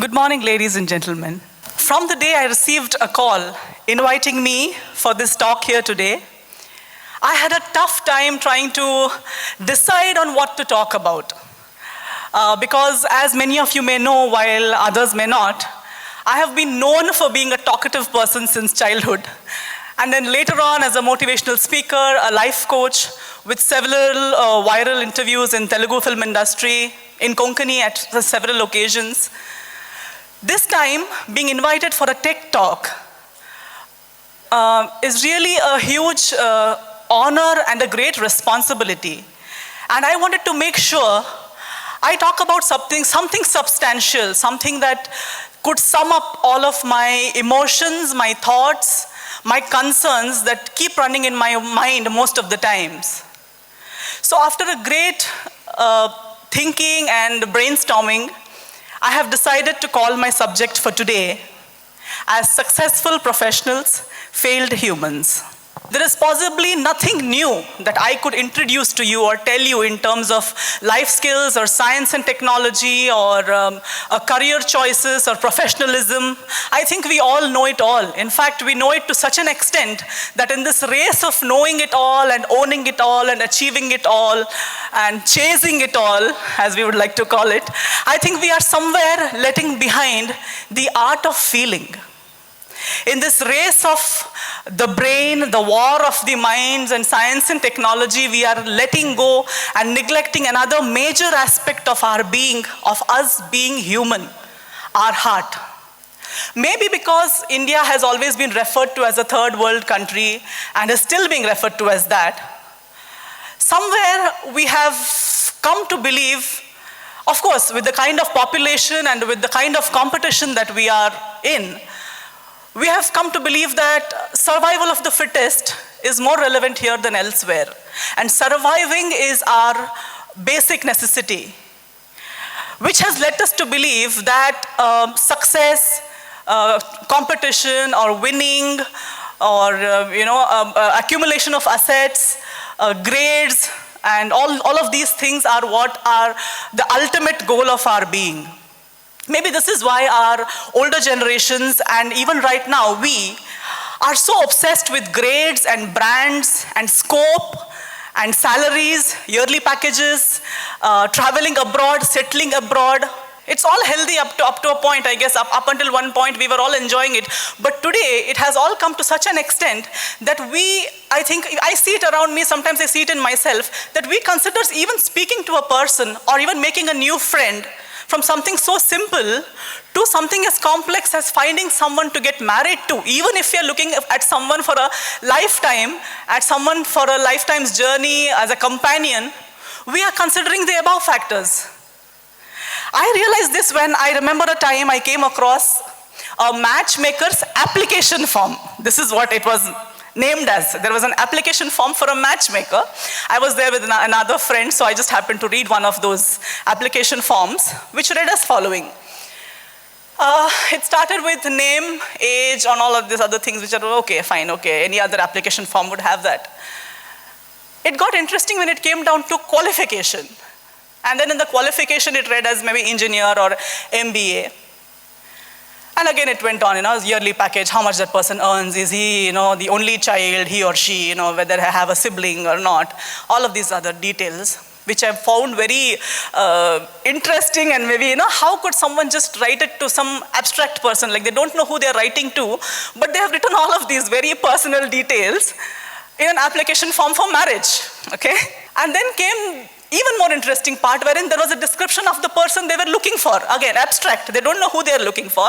Good morning, ladies and gentlemen. From the day I received a call inviting me for this talk here today, I had a tough time trying to decide on what to talk about. Because as many of you may know, while others may not, I have been known for being a talkative person since childhood. And then later on as a motivational speaker, a life coach with several viral interviews in Telugu film industry, in Konkani at several occasions. This time, being invited for a tech talk is really a huge honor and a great responsibility. And I wanted to make sure I talk about something substantial, something that could sum up all of my emotions, my thoughts, my concerns that keep running in my mind most of the times. So after a great thinking and brainstorming, I have decided to call my subject for today as Successful Professionals, Failed Humans. There is possibly nothing new that I could introduce to you or tell you in terms of life skills or science and technology or career choices or professionalism. I think we all know it all. In fact, we know it to such an extent that in this race of knowing it all and owning it all and achieving it all and chasing it all, as we would like to call it, I think we are somewhere letting behind the art of feeling. In this race of the brain, the war of the minds and science and technology, we are letting go and neglecting another major aspect of our being, of us being human, our heart. Maybe because India has always been referred to as a third world country and is still being referred to as that, somewhere we have come to believe, of course, with the kind of population and with the kind of competition that we are in, we have come to believe that survival of the fittest is more relevant here than elsewhere. And surviving is our basic necessity, which has led us to believe that success, competition or winning or accumulation of assets, grades, and all of these things are what are the ultimate goal of our being. Maybe this is why our older generations, and even right now, we are so obsessed with grades and brands and scope and salaries, yearly packages, traveling abroad, settling abroad. It's all healthy up to a point, I guess. Up until one point, we were all enjoying it. But today, it has all come to such an extent that I think, I see it around me, sometimes I see it in myself, that we consider even speaking to a person or even making a new friend from something so simple to something as complex as finding someone to get married to. Even if you're looking at someone for a lifetime, at someone for a lifetime's journey as a companion, we are considering the above factors. I realized this when I remember a time I came across a matchmaker's application form. This is what it was named as. There was an application form for a matchmaker. I was there with another friend, so I just happened to read one of those application forms, which read as following. It started with name, age, and all of these other things, which are okay, fine, okay. Any other application form would have that. It got interesting when it came down to qualification. And then in the qualification, it read as maybe engineer or MBA. And again, it went on, yearly package, how much that person earns, is he, the only child, he or she, whether I have a sibling or not. All of these other details, which I found very interesting, and maybe, how could someone just write it to some abstract person, like they don't know who they're writing to, but they have written all of these very personal details in an application form for marriage, okay? And then came even more interesting part wherein there was a description of the person they were looking for. Again, abstract. They don't know who they are looking for,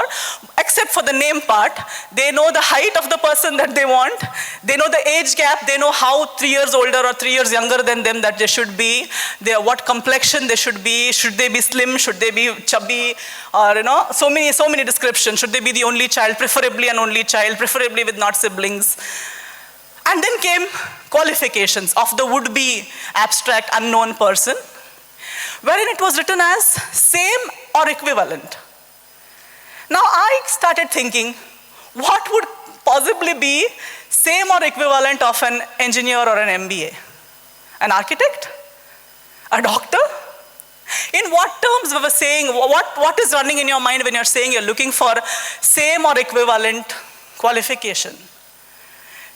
except for the name part. They know the height of the person that they want. They know the age gap. They know how 3 years older or 3 years younger than them that they should be. What complexion they should be. Should they be slim? Should they be chubby? Or, so many descriptions. Should they be the only child? Preferably an only child. Preferably with not siblings. And then came qualifications of the would-be abstract unknown person, wherein it was written as same or equivalent. Now I started thinking, what would possibly be same or equivalent of an engineer or an MBA? An architect? A doctor? In what terms we were saying, what is running in your mind when you're saying you're looking for same or equivalent qualification?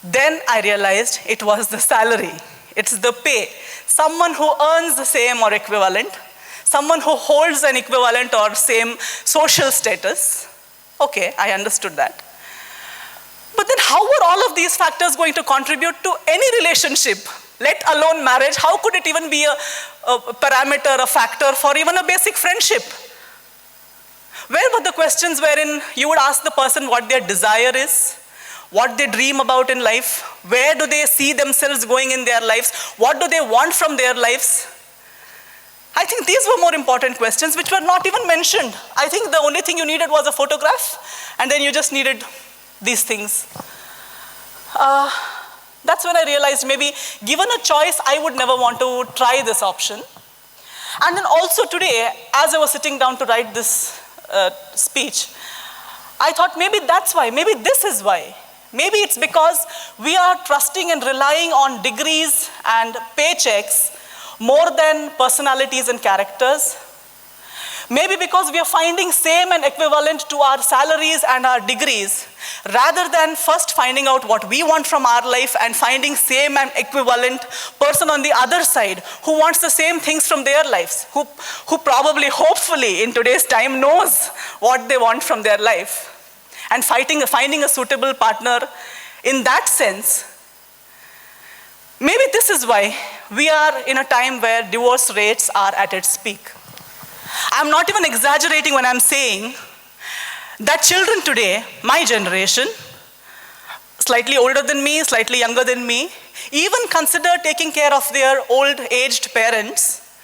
Then I realized it was the salary. It's the pay. Someone who earns the same or equivalent, someone who holds an equivalent or same social status. Okay, I understood that. But then how were all of these factors going to contribute to any relationship, let alone marriage? How could it even be a parameter, a factor for even a basic friendship? Where were the questions wherein you would ask the person what their desire is, what they dream about in life, where do they see themselves going in their lives, what do they want from their lives? I think these were more important questions which were not even mentioned. I think the only thing you needed was a photograph, and then you just needed these things. That's when I realized maybe given a choice, I would never want to try this option. And then also today, as I was sitting down to write this speech, I thought maybe that's why, maybe this is why. Maybe it's because we are trusting and relying on degrees and paychecks more than personalities and characters. Maybe because we are finding same and equivalent to our salaries and our degrees, rather than first finding out what we want from our life and finding same and equivalent person on the other side who wants the same things from their lives, who probably, hopefully, in today's time knows what they want from their life. And finding a suitable partner in that sense. Maybe this is why we are in a time where divorce rates are at its peak. I'm not even exaggerating when I'm saying that children today, my generation, slightly older than me, slightly younger than me, even consider taking care of their old aged parents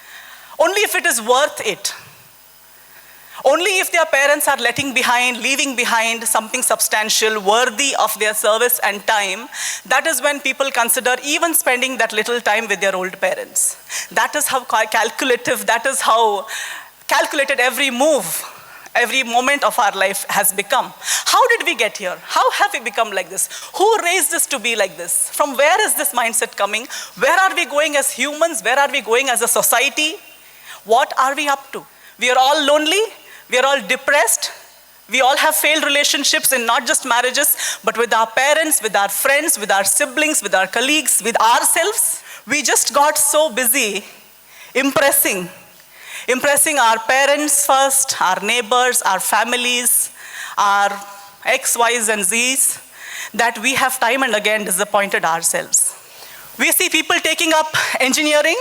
only if it is worth it. Only if their parents are leaving behind something substantial, worthy of their service and time, that is when people consider even spending that little time with their old parents. That is how calculative, that is how calculated every move, every moment of our life has become. How did we get here? How have we become like this? Who raised us to be like this? From where is this mindset coming? Where are we going as humans? Where are we going as a society? What are we up to? We are all lonely. We are all depressed. We all have failed relationships in not just marriages, but with our parents, with our friends, with our siblings, with our colleagues, with ourselves. We just got so busy impressing our parents first, our neighbors, our families, our X, Ys, and Zs, that we have time and again disappointed ourselves. We see people taking up engineering,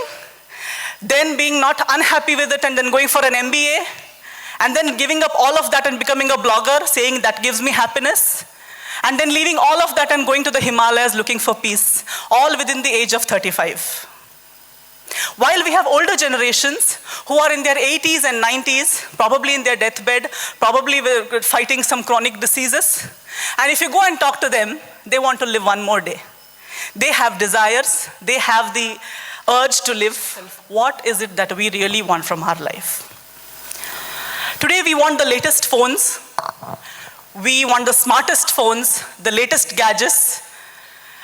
then being not unhappy with it and then going for an MBA, and then giving up all of that and becoming a blogger, saying that gives me happiness, and then leaving all of that and going to the Himalayas looking for peace, all within the age of 35. While we have older generations who are in their 80s and 90s, probably in their deathbed, probably fighting some chronic diseases, and if you go and talk to them, they want to live one more day. They have desires, they have the urge to live. What is it that we really want from our life? Today we want the latest phones, we want the smartest phones, the latest gadgets.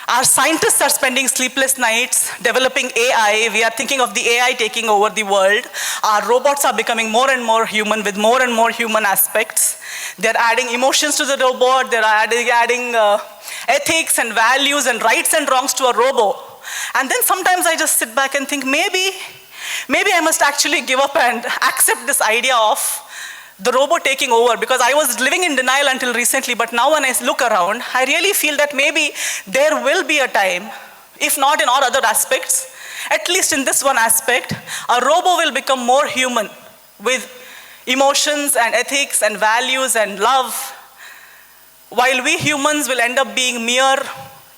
Our scientists are spending sleepless nights developing AI. We are thinking of the AI taking over the world. Our robots are becoming more and more human with more and more human aspects. They're adding emotions to the robot, they're adding ethics and values and rights and wrongs to a robot. And then sometimes I just sit back and think maybe I must actually give up and accept this idea of the robot taking over, because I was living in denial until recently, but now when I look around, I really feel that maybe there will be a time, if not in all other aspects, at least in this one aspect, a robot will become more human with emotions and ethics and values and love, while we humans will end up being mere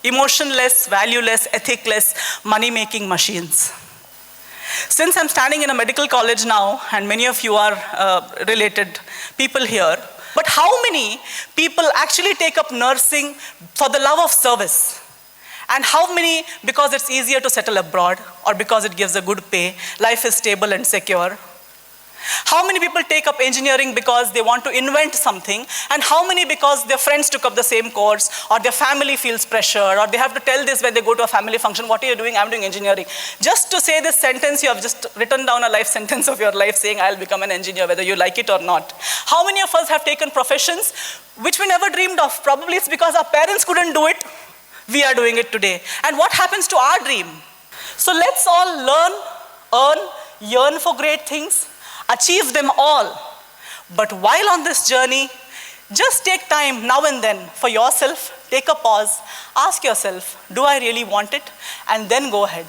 emotionless, valueless, ethicless, money-making machines. Since I'm standing in a medical college now, and many of you are related people here, but how many people actually take up nursing for the love of service? And how many because it's easier to settle abroad, or because it gives a good pay, life is stable and secure? How many people take up engineering because they want to invent something, and how many because their friends took up the same course, or their family feels pressure, or they have to tell this when they go to a family function, what are you doing? I'm doing engineering. Just to say this sentence, you have just written down a life sentence of your life saying, I'll become an engineer, whether you like it or not. How many of us have taken professions which we never dreamed of? Probably it's because our parents couldn't do it. We are doing it today. And what happens to our dream? So let's all learn, earn, yearn for great things, achieve them all. But while on this journey, just take time now and then for yourself, take a pause, ask yourself, do I really want it? And then go ahead.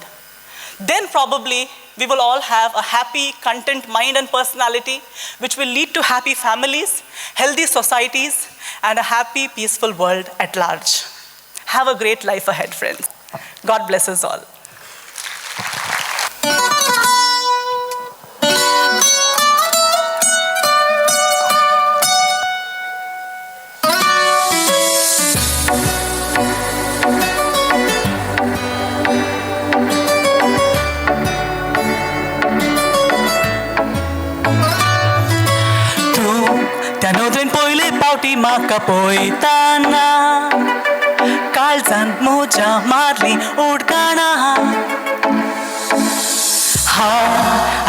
Then probably we will all have a happy, content mind and personality, which will lead to happy families, healthy societies, and a happy, peaceful world at large. Have a great life ahead, friends. God bless us all. Makapoitana Kalzan moja marli udkana Ha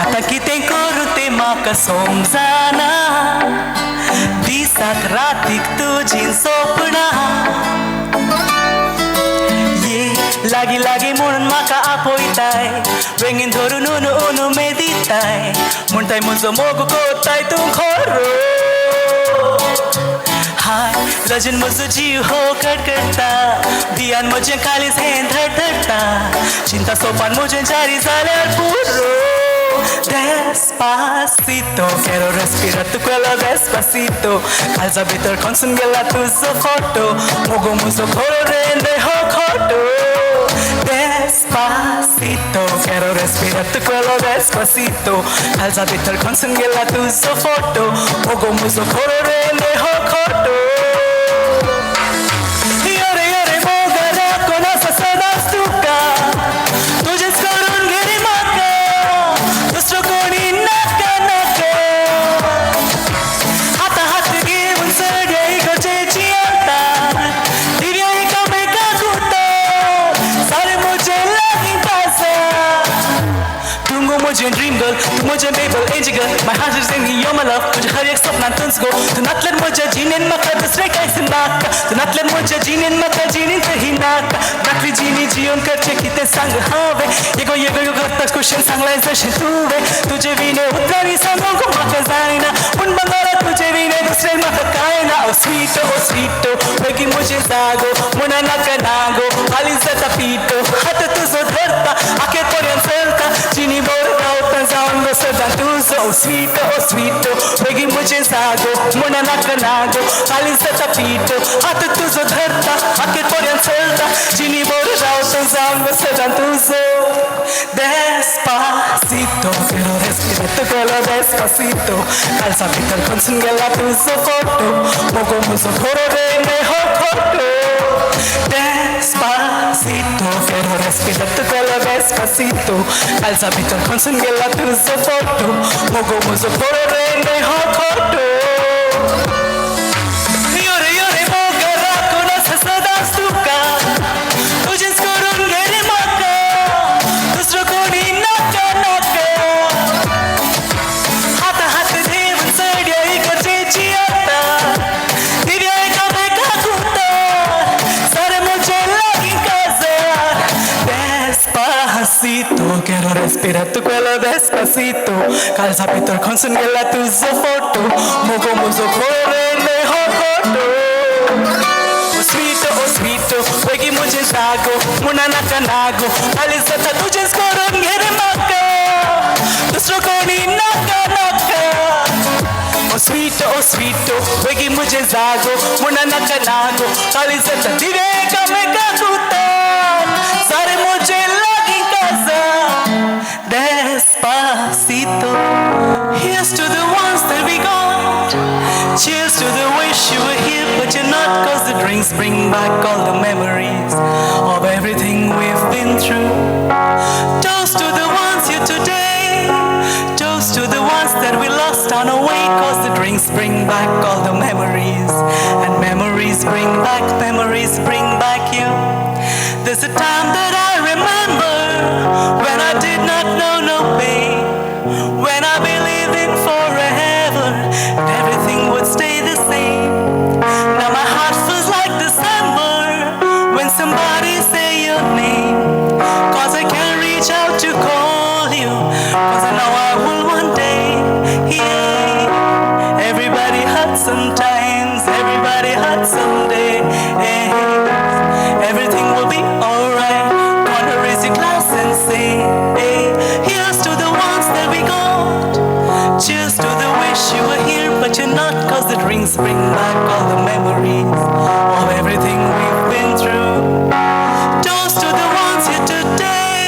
atakite korute maka somzana Disak ratik tujin sopna Ye lagi lagi mun maka apoitai Wengin thoru nunu unu meditai Muntai munzo mogu kotai tum khoro रजन मुझे जीव हो कटकटता दियान मुझे काली से धड़धड़ता चिंता सोपान मुझे जारी साले पूरो Despacito quiero respirar tu cuello despacito calza bitter consungela tu foto mogo muso corrende ho corto Despacito quiero respirar tu cuello despacito calza bitter consungela tu foto mogo muso corrende ho corto Dream girl, tu mujhe babel age girl My heart is singing you're my love Tujhe har ek sapna तुझको Tu not let mujhe जीने मत दूसरे कैसे नाक Tu not let mujhe जीने मत जीने कहीं नाक Nakli जीनी जीवन करचे किते संग हावे Yego करता कुशन संग लाइसे शितुवे तुझे वीने उतरी संगों को मत जाइना उन बंगारा तुझे वीने दूसरे मत कायना Oh sweet बेगी मुझे जागो मुना नागो हाली से tapito हाथ तुझो धरता आके कोरियन सेल्ता जीनी बोल Zango sedantuzo, oh sweet, begi mujhe zago, mona nago, ali se tapito, hat tuzo dharta, ake korean selta, chini bor rao to zango sedantuzo. Despacito, quiero respirar tu cuello despacito, calza bitter con sungela tuzo foto, mogo muso koro rende ho koto. Despacito, quiero respirar tu cuello despacito Calza bitter con sungela tu foto Mogo muso koro rende ho koto Yore moga rako na sasada stuka Tujin skorun geri maka Dusro koni naka Hata devan sadya iko chechi atta Divya eka beka kuta Sare mujhe lagi kazar Despacito quiero respirar tu cuello despacito calza bitter con sungela tu foto mogo muso corrende ho koto Oh sweet begi mujhe zago muna nago alizata tujhe skoron gere maka dusro koni naka Oh sweet begi mujhe zago muna nago alizata diveka meka kuta sare mujhe lagi kaza Despacito Here's to the ones that we got Cheers to the wish you were here but you're not Cause the drinks bring back all the memories Of everything we've been through Toast to the ones here today Toast to the ones that we love drinks bring back all the memories. And memories bring back you. There's a time that I remember when I did not know no pain, when I believed in forever and everything would stay the same. Now my heart feels like December when somebody say your name, 'cause I can't reach out to call you, 'cause I know I will one day. Yeah, everybody hurts sometimes, everybody hurts someday. Everything will be alright. Gonna raise your glass and say, hey, here's to the ones that we got. Cheers to the wish you were here, but you're not, 'cause the drinks bring back all the memories of everything we've been through. Toast to the ones here today.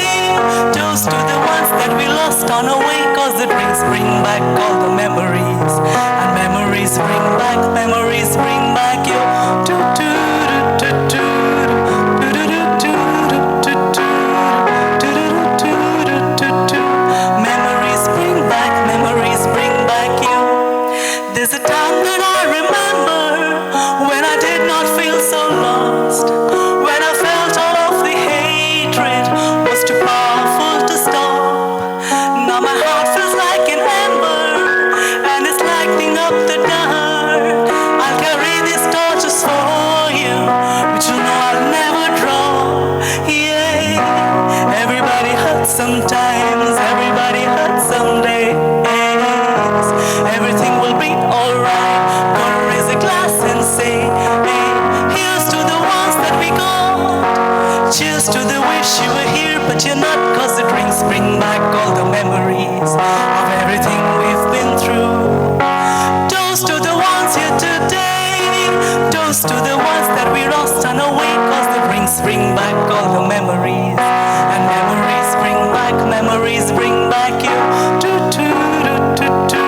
Toast to the ones that we lost on our way, 'cause the drinks bring back all the memories. And memories bring back you. Do, do, do, do, do. There's a time that I remember when I did not feel so lost, when I felt all of the hatred was too powerful to stop. Now my heart feels like an ember and it's lighting up the dark. I'll carry these torches for you, but you know I'll never drop. Yeah, everybody hurts sometimes, everybody hurts someday. Everything will be alright. Gonna raise a glass and say, hey, here's to the ones that we got. Cheers to the wish you were here, but you're not, 'cause the drinks bring back all the memories of everything we've been through. Toast to the ones here today. Toast to the ones that we lost on our way, 'cause the drinks bring back all the memories. And memories bring back you. Do, do, do, do, do.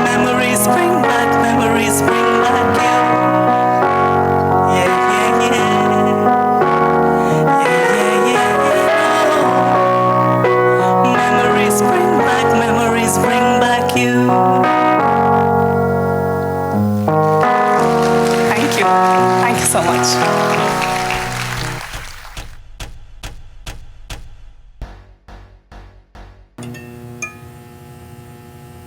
Memories bring back you. Yeah, yeah, yeah. Yeah, yeah, yeah, yeah. Memories bring back you. Thank you so much.